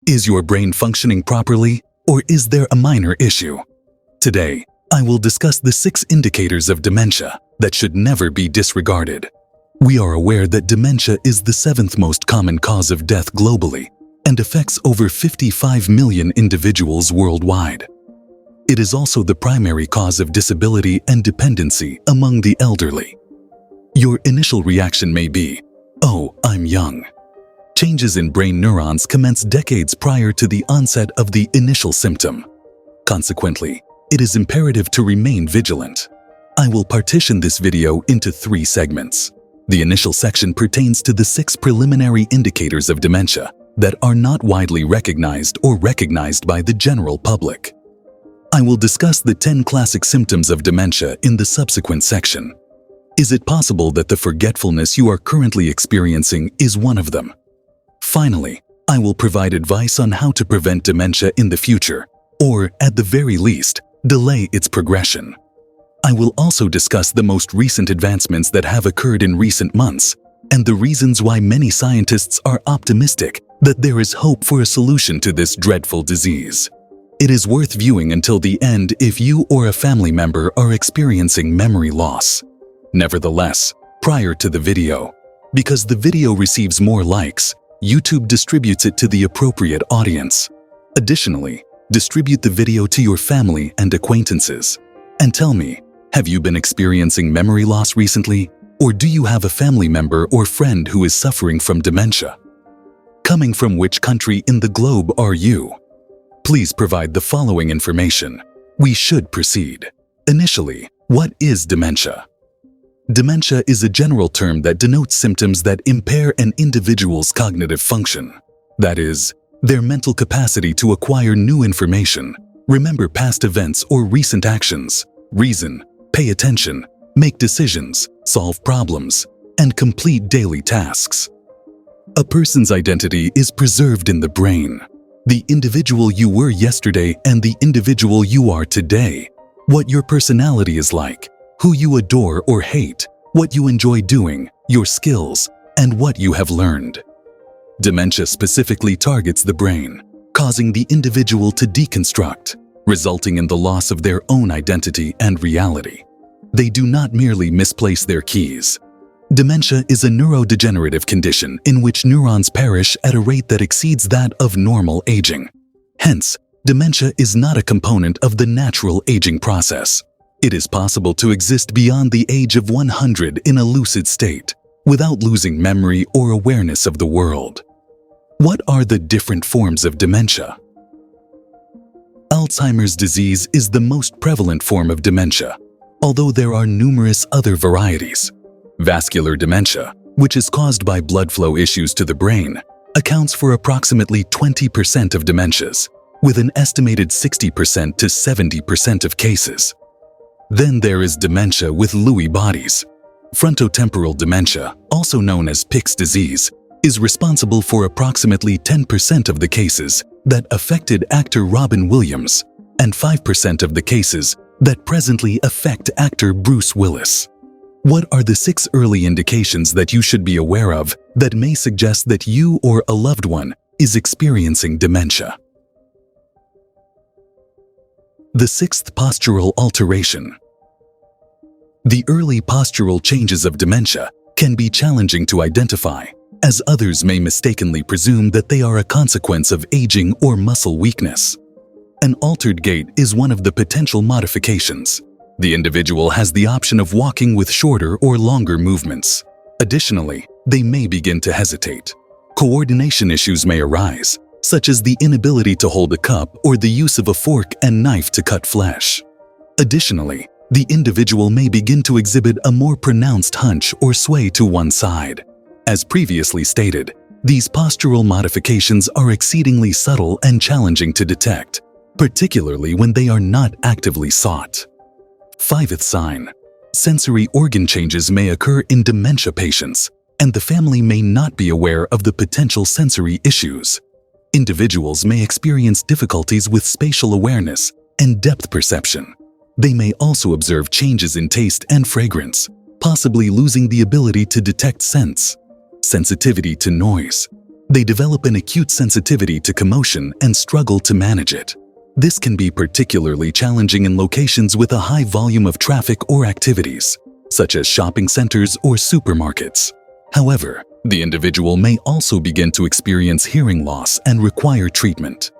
Is your brain functioning properly, or is there a minor issue? Today, I will discuss the 6 indicators of dementia that should never be disregarded. We are aware that dementia is the 7th most common cause of death globally and affects over 55 million individuals worldwide. It is also the primary cause of disability and dependency among the elderly. Your initial reaction may be, "Oh, I'm young." Changes in brain neurons commence decades prior to the onset of the initial symptom. Consequently, it is imperative to remain vigilant. I will partition this video into 3 segments. The initial section pertains to the 6 preliminary indicators of dementia that are not widely recognized or recognized by the general public. I will discuss the 10 classic symptoms of dementia in the subsequent section. Is it possible that the forgetfulness you are currently experiencing is one of them? Finally, I will provide advice on how to prevent dementia in the future, or at the very least, delay its progression. I will also discuss the most recent advancements that have occurred in recent months and the reasons why many scientists are optimistic that there is hope for a solution to this dreadful disease. It is worth viewing until the end if you or a family member are experiencing memory loss. Nevertheless, prior to the video, because the video receives more likes, YouTube distributes it to the appropriate audience. Additionally, distribute the video to your family and acquaintances. And tell me, have you been experiencing memory loss recently? Or do you have a family member or friend who is suffering from dementia? Coming from which country in the globe are you? Please provide the following information. We should proceed. Initially, what is dementia? Dementia is a general term that denotes symptoms that impair an individual's cognitive function. That is, their mental capacity to acquire new information, remember past events or recent actions, reason, pay attention, make decisions, solve problems, and complete daily tasks. A person's identity is preserved in the brain. The individual you were yesterday and the individual you are today. What your personality is like, who you adore or hate, what you enjoy doing, your skills, and what you have learned. Dementia specifically targets the brain, causing the individual to deconstruct, resulting in the loss of their own identity and reality. They do not merely misplace their keys. Dementia is a neurodegenerative condition in which neurons perish at a rate that exceeds that of normal aging. Hence, dementia is not a component of the natural aging process. It is possible to exist beyond the age of 100 in a lucid state, without losing memory or awareness of the world. What are the different forms of dementia? Alzheimer's disease is the most prevalent form of dementia, although there are numerous other varieties. Vascular dementia, which is caused by blood flow issues to the brain, accounts for approximately 20% of dementias, with an estimated 60% to 70% of cases. Then there is dementia with Lewy bodies. Frontotemporal dementia, also known as Pick's disease, is responsible for approximately 10% of the cases that affected actor Robin Williams and 5% of the cases that presently affect actor Bruce Willis. What are the 6 early indications that you should be aware of that may suggest that you or a loved one is experiencing dementia? The 6th postural alteration. The early postural changes of dementia can be challenging to identify, as others may mistakenly presume that they are a consequence of aging or muscle weakness. An altered gait is one of the potential modifications. The individual has the option of walking with shorter or longer movements. Additionally, they may begin to hesitate. Coordination issues may arise, such as the inability to hold a cup or the use of a fork and knife to cut flesh. Additionally, the individual may begin to exhibit a more pronounced hunch or sway to one side. As previously stated, these postural modifications are exceedingly subtle and challenging to detect, particularly when they are not actively sought. 5th sign. Sensory organ changes may occur in dementia patients, and the family may not be aware of the potential sensory issues. Individuals may experience difficulties with spatial awareness and depth perception. They may also observe changes in taste and fragrance, possibly losing the ability to detect scents. Sensitivity to noise. They develop an acute sensitivity to commotion and struggle to manage it. This can be particularly challenging in locations with a high volume of traffic or activities, such as shopping centers or supermarkets. However, the individual may also begin to experience hearing loss and require treatment.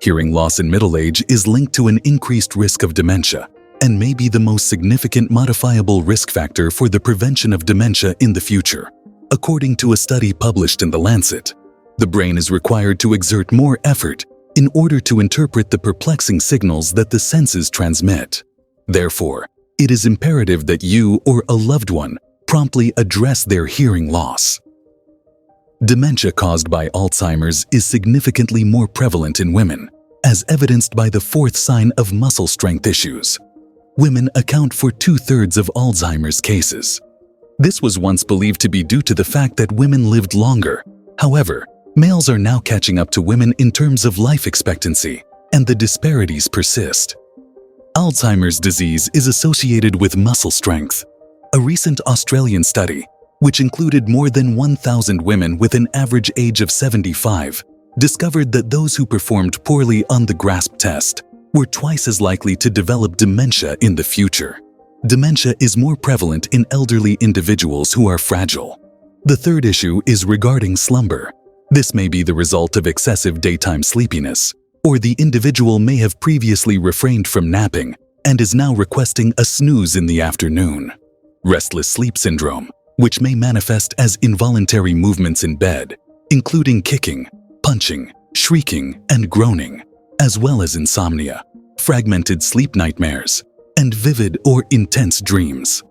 Hearing loss in middle age is linked to an increased risk of dementia and may be the most significant modifiable risk factor for the prevention of dementia in the future. According to a study published in The Lancet, the brain is required to exert more effort in order to interpret the perplexing signals that the senses transmit. Therefore, it is imperative that you or a loved one promptly address their hearing loss. Dementia caused by Alzheimer's is significantly more prevalent in women, as evidenced by the fourth sign of muscle strength issues. Women account for 2/3 of Alzheimer's cases. This was once believed to be due to the fact that women lived longer. However, males are now catching up to women in terms of life expectancy, and the disparities persist. Alzheimer's disease is associated with muscle strength. A recent Australian study, which included more than 1,000 women with an average age of 75, discovered that those who performed poorly on the GRASP test were twice as likely to develop dementia in the future. Dementia is more prevalent in elderly individuals who are fragile. The third issue is regarding slumber. This may be the result of excessive daytime sleepiness, or the individual may have previously refrained from napping and is now requesting a snooze in the afternoon. Restless sleep syndrome, which may manifest as involuntary movements in bed, including kicking, punching, shrieking, and groaning, as well as insomnia, fragmented sleep nightmares, and vivid or intense dreams.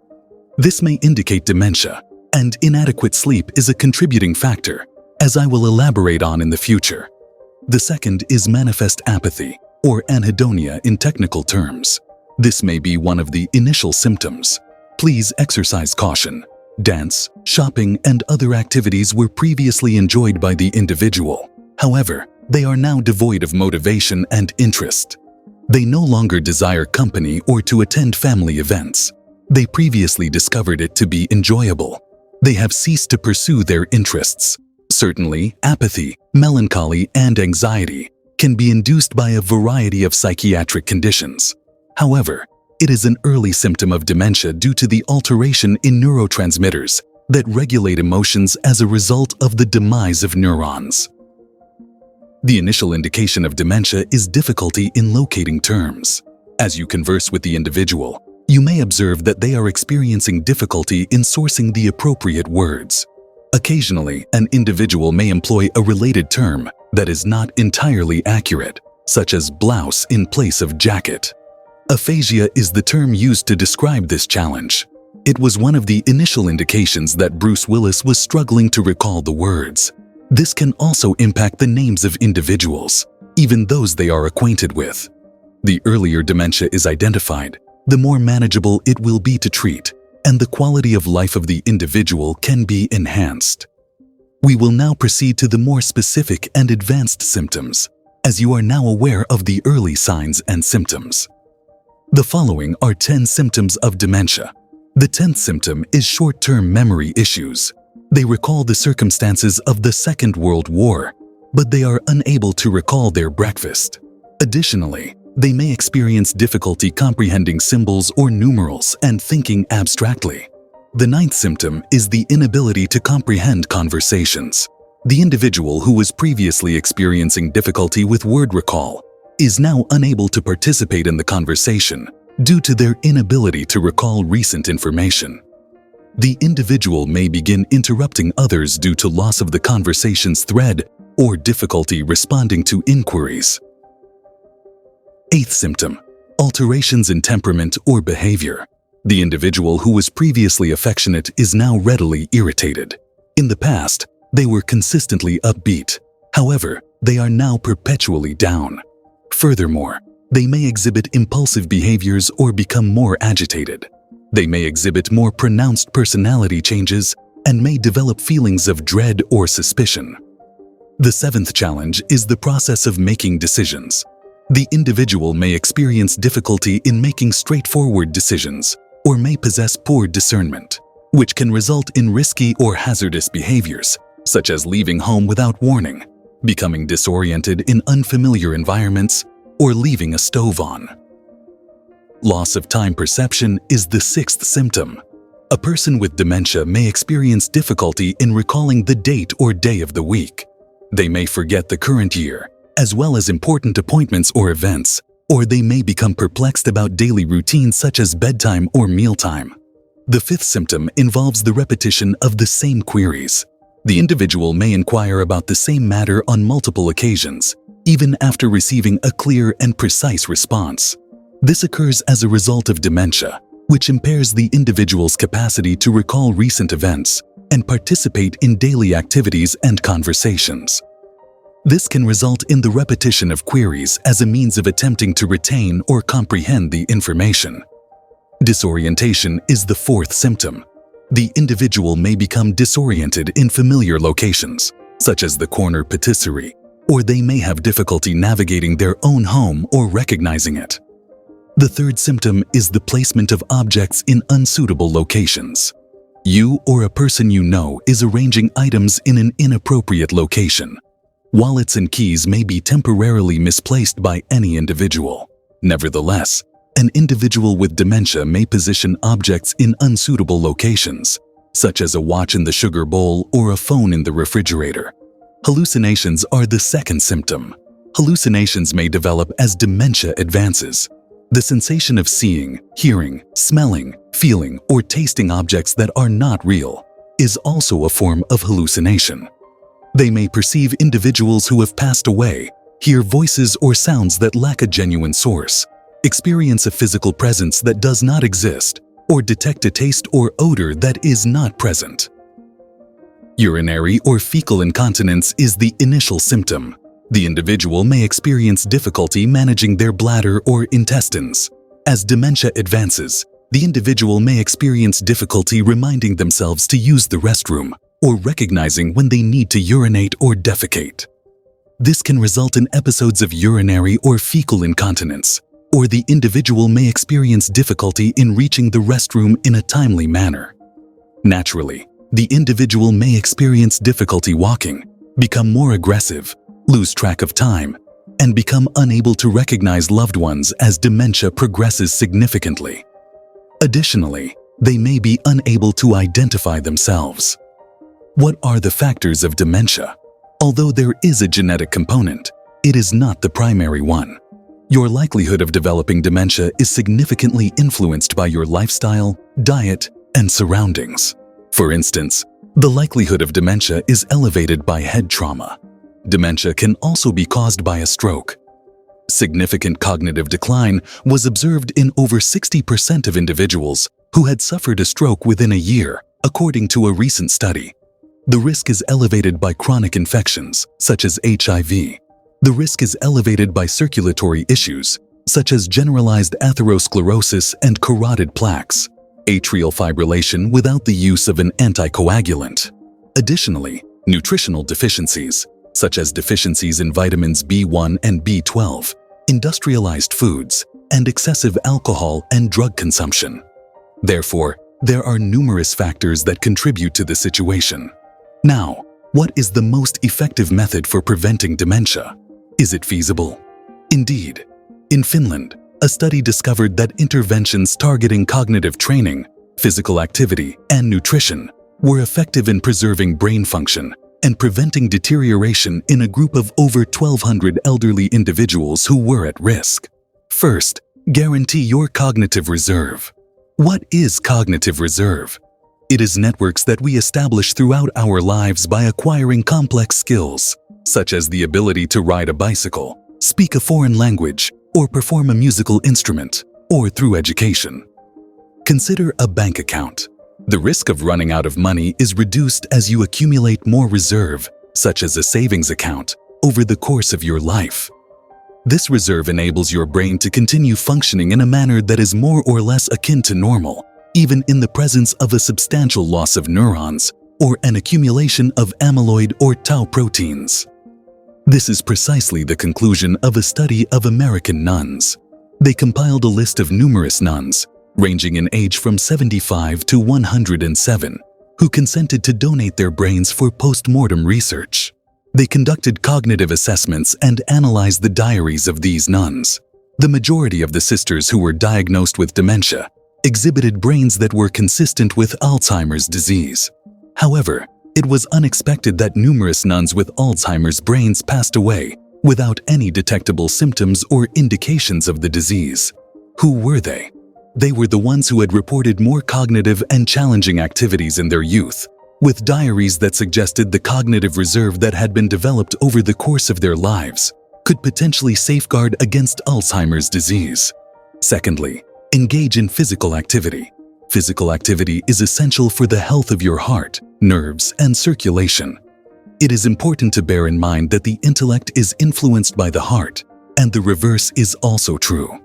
This may indicate dementia, and inadequate sleep is a contributing factor, as I will elaborate on in the future. The second is manifest apathy, or anhedonia in technical terms. This may be one of the initial symptoms. Please exercise caution. Dance, shopping, and other activities were previously enjoyed by the individual. However, they are now devoid of motivation and interest. They no longer desire company or to attend family events. They previously discovered it to be enjoyable. They have ceased to pursue their interests. Certainly, apathy, melancholy, and anxiety can be induced by a variety of psychiatric conditions. However, it is an early symptom of dementia due to the alteration in neurotransmitters that regulate emotions as a result of the demise of neurons. The initial indication of dementia is difficulty in locating terms. As you converse with the individual, you may observe that they are experiencing difficulty in sourcing the appropriate words. Occasionally, an individual may employ a related term that is not entirely accurate, such as blouse in place of jacket. Aphasia is the term used to describe this challenge. It was one of the initial indications that Bruce Willis was struggling to recall the words. This can also impact the names of individuals, even those they are acquainted with. The earlier dementia is identified, the more manageable it will be to treat, and the quality of life of the individual can be enhanced. We will now proceed to the more specific and advanced symptoms, as you are now aware of the early signs and symptoms. The following are 10 symptoms of dementia. The 10th symptom is short-term memory issues. They recall the circumstances of the Second World War, but they are unable to recall their breakfast. Additionally, they may experience difficulty comprehending symbols or numerals and thinking abstractly. The 9th symptom is the inability to comprehend conversations. The individual who was previously experiencing difficulty with word recall is now unable to participate in the conversation due to their inability to recall recent information. The individual may begin interrupting others due to loss of the conversation's thread or difficulty responding to inquiries. 8th symptom, alterations in temperament or behavior. The individual who was previously affectionate is now readily irritated. In the past, they were consistently upbeat. However, they are now perpetually down. Furthermore, they may exhibit impulsive behaviors or become more agitated. They may exhibit more pronounced personality changes and may develop feelings of dread or suspicion. The 7th challenge is the process of making decisions. The individual may experience difficulty in making straightforward decisions or may possess poor discernment, which can result in risky or hazardous behaviors such as leaving home without warning, becoming disoriented in unfamiliar environments, or leaving a stove on. Loss of time perception is the sixth symptom. A person with dementia may experience difficulty in recalling the date or day of the week. They may forget the current year, as well as important appointments or events, or they may become perplexed about daily routines such as bedtime or mealtime. The fifth symptom involves the repetition of the same queries. The individual may inquire about the same matter on multiple occasions, even after receiving a clear and precise response. This occurs as a result of dementia, which impairs the individual's capacity to recall recent events and participate in daily activities and conversations. This can result in the repetition of queries as a means of attempting to retain or comprehend the information. Disorientation is the fourth symptom. The individual may become disoriented in familiar locations, such as the corner patisserie, or they may have difficulty navigating their own home or recognizing it. The third symptom is the placement of objects in unsuitable locations. You or a person you know is arranging items in an inappropriate location. Wallets and keys may be temporarily misplaced by any individual. Nevertheless, an individual with dementia may position objects in unsuitable locations, such as a watch in the sugar bowl or a phone in the refrigerator. Hallucinations are the second symptom. Hallucinations may develop as dementia advances. The sensation of seeing, hearing, smelling, feeling, or tasting objects that are not real is also a form of hallucination. They may perceive individuals who have passed away, hear voices or sounds that lack a genuine source, experience a physical presence that does not exist, or detect a taste or odor that is not present. Urinary or fecal incontinence is the initial symptom. The individual may experience difficulty managing their bladder or intestines. As dementia advances, the individual may experience difficulty reminding themselves to use the restroom or recognizing when they need to urinate or defecate. This can result in episodes of urinary or fecal incontinence, or the individual may experience difficulty in reaching the restroom in a timely manner. Naturally, the individual may experience difficulty walking, become more aggressive, lose track of time, and become unable to recognize loved ones as dementia progresses significantly. Additionally, they may be unable to identify themselves. What are the factors of dementia? Although there is a genetic component, it is not the primary one. Your likelihood of developing dementia is significantly influenced by your lifestyle, diet, and surroundings. For instance, the likelihood of dementia is elevated by head trauma. Dementia can also be caused by a stroke. Significant cognitive decline was observed in over 60% of individuals who had suffered a stroke within a year, according to a recent study. The risk is elevated by chronic infections, such as HIV. The risk is elevated by circulatory issues, such as generalized atherosclerosis and carotid plaques, atrial fibrillation without the use of an anticoagulant. Additionally, nutritional deficiencies, such as deficiencies in vitamins B1 and B12, industrialized foods, and excessive alcohol and drug consumption. Therefore, there are numerous factors that contribute to the situation. Now, what is the most effective method for preventing dementia? Is it feasible? Indeed. In Finland, a study discovered that interventions targeting cognitive training, physical activity, and nutrition were effective in preserving brain function and preventing deterioration in a group of over 1,200 elderly individuals who were at risk. First, guarantee your cognitive reserve. What is cognitive reserve? It is networks that we establish throughout our lives by acquiring complex skills, such as the ability to ride a bicycle, speak a foreign language, or perform a musical instrument, or through education. Consider a bank account. The risk of running out of money is reduced as you accumulate more reserve, such as a savings account, over the course of your life. This reserve enables your brain to continue functioning in a manner that is more or less akin to normal, even in the presence of a substantial loss of neurons or an accumulation of amyloid or tau proteins. This is precisely the conclusion of a study of American nuns. They compiled a list of numerous nuns, ranging in age from 75 to 107, who consented to donate their brains for post-mortem research. They conducted cognitive assessments and analyzed the diaries of these nuns. The majority of the sisters who were diagnosed with dementia exhibited brains that were consistent with Alzheimer's disease. However, it was unexpected that numerous nuns with Alzheimer's brains passed away without any detectable symptoms or indications of the disease. Who were they? They were the ones who had reported more cognitive and challenging activities in their youth, with diaries that suggested the cognitive reserve that had been developed over the course of their lives could potentially safeguard against Alzheimer's disease. Secondly, engage in physical activity. Physical activity is essential for the health of your heart, nerves, and circulation. It is important to bear in mind that the intellect is influenced by the heart, and the reverse is also true.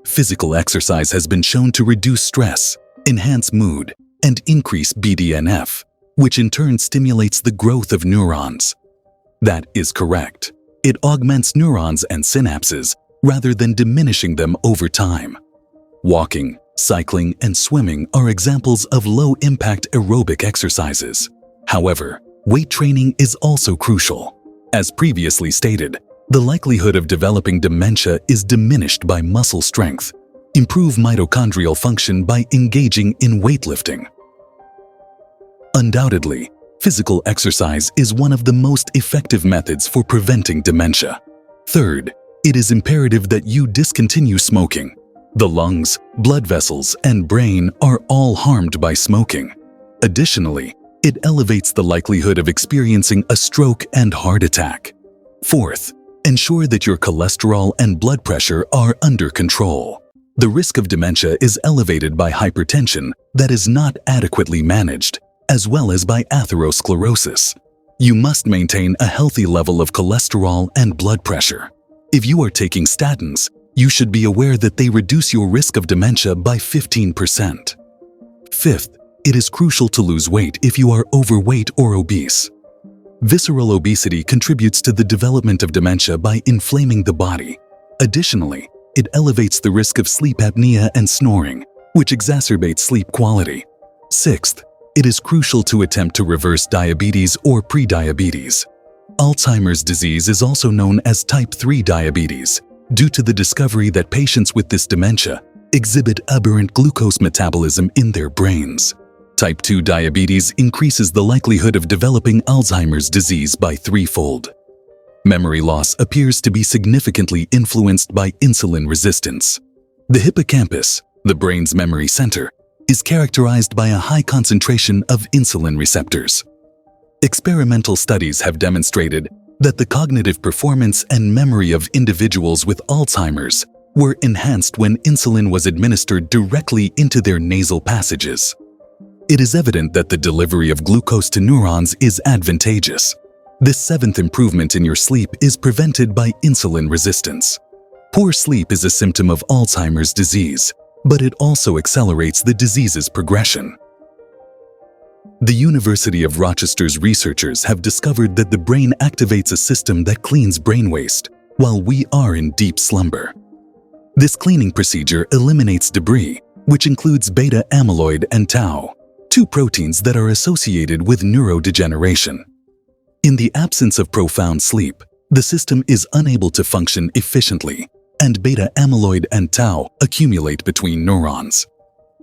Physical exercise has been shown to reduce stress, enhance mood, and increase BDNF, which in turn stimulates the growth of neurons. That is correct. It augments neurons and synapses rather than diminishing them over time. Walking, cycling, and swimming are examples of low-impact aerobic exercises. However, weight training is also crucial. As previously stated, the likelihood of developing dementia is diminished by muscle strength. Improve mitochondrial function by engaging in weightlifting. Undoubtedly, physical exercise is one of the most effective methods for preventing dementia. Third, it is imperative that you discontinue smoking. The lungs, blood vessels, and brain are all harmed by smoking. Additionally, it elevates the likelihood of experiencing a stroke and heart attack. Fourth, ensure that your cholesterol and blood pressure are under control. The risk of dementia is elevated by hypertension that is not adequately managed, as well as by atherosclerosis. You must maintain a healthy level of cholesterol and blood pressure. If you are taking statins, you should be aware that they reduce your risk of dementia by 15%. Fifth, it is crucial to lose weight if you are overweight or obese. Visceral obesity contributes to the development of dementia by inflaming the body. Additionally, it elevates the risk of sleep apnea and snoring, which exacerbates sleep quality. Sixth, it is crucial to attempt to reverse diabetes or prediabetes. Alzheimer's disease is also known as type 3 diabetes, due to the discovery that patients with this dementia exhibit aberrant glucose metabolism in their brains. Type 2 diabetes increases the likelihood of developing Alzheimer's disease by threefold. Memory loss appears to be significantly influenced by insulin resistance. The hippocampus, the brain's memory center, is characterized by a high concentration of insulin receptors. Experimental studies have demonstrated that the cognitive performance and memory of individuals with Alzheimer's were enhanced when insulin was administered directly into their nasal passages. It is evident that the delivery of glucose to neurons is advantageous. This seventh improvement in your sleep is prevented by insulin resistance. Poor sleep is a symptom of Alzheimer's disease, but it also accelerates the disease's progression. The University of Rochester's researchers have discovered that the brain activates a system that cleans brain waste while we are in deep slumber. This cleaning procedure eliminates debris, which includes beta amyloid and tau, two proteins that are associated with neurodegeneration. In the absence of profound sleep, the system is unable to function efficiently, and beta amyloid and tau accumulate between neurons.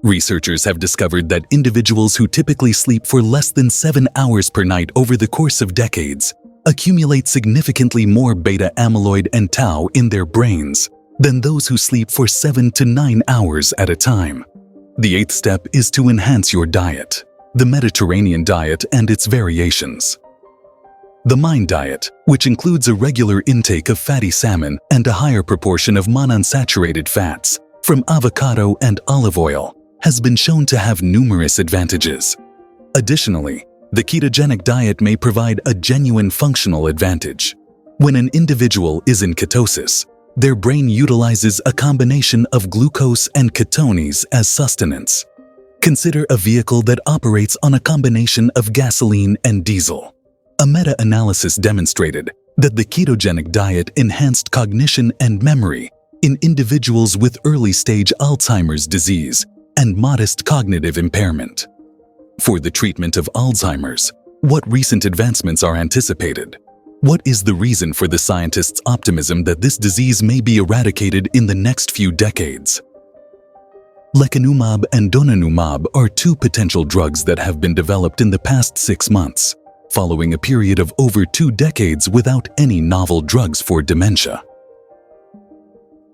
Researchers have discovered that individuals who typically sleep for less than 7 hours per night over the course of decades accumulate significantly more beta amyloid and tau in their brains than those who sleep for 7 to 9 hours at a time. The eighth step is to enhance your diet, the Mediterranean diet and its variations. The MIND diet, which includes a regular intake of fatty salmon and a higher proportion of monounsaturated fats from avocado and olive oil, has been shown to have numerous advantages. Additionally, the ketogenic diet may provide a genuine functional advantage. When an individual is in ketosis, their brain utilizes a combination of glucose and ketones as sustenance. Consider a vehicle that operates on a combination of gasoline and diesel. A meta-analysis demonstrated that the ketogenic diet enhanced cognition and memory in individuals with early-stage Alzheimer's disease and modest cognitive impairment. For the treatment of Alzheimer's, what recent advancements are anticipated? What is the reason for the scientists' optimism that this disease may be eradicated in the next few decades? Lecanemab and donanemab are two potential drugs that have been developed in the past 6 months, following a period of over 2 decades without any novel drugs for dementia.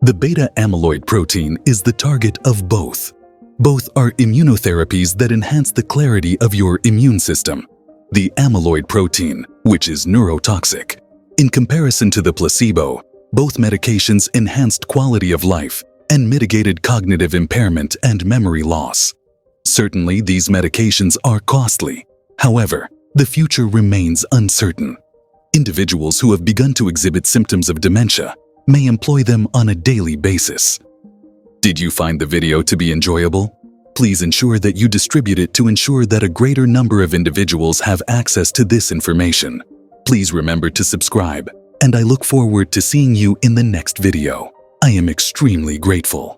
The beta amyloid protein is the target of both. Both are immunotherapies that enhance the clarity of your immune system. The amyloid protein, which is neurotoxic. In comparison to the placebo, both medications enhanced quality of life and mitigated cognitive impairment and memory loss. Certainly, these medications are costly. However, the future remains uncertain. Individuals who have begun to exhibit symptoms of dementia may employ them on a daily basis. Did you find the video to be enjoyable? Please ensure that you distribute it to ensure that a greater number of individuals have access to this information. Please remember to subscribe, and I look forward to seeing you in the next video. I am extremely grateful.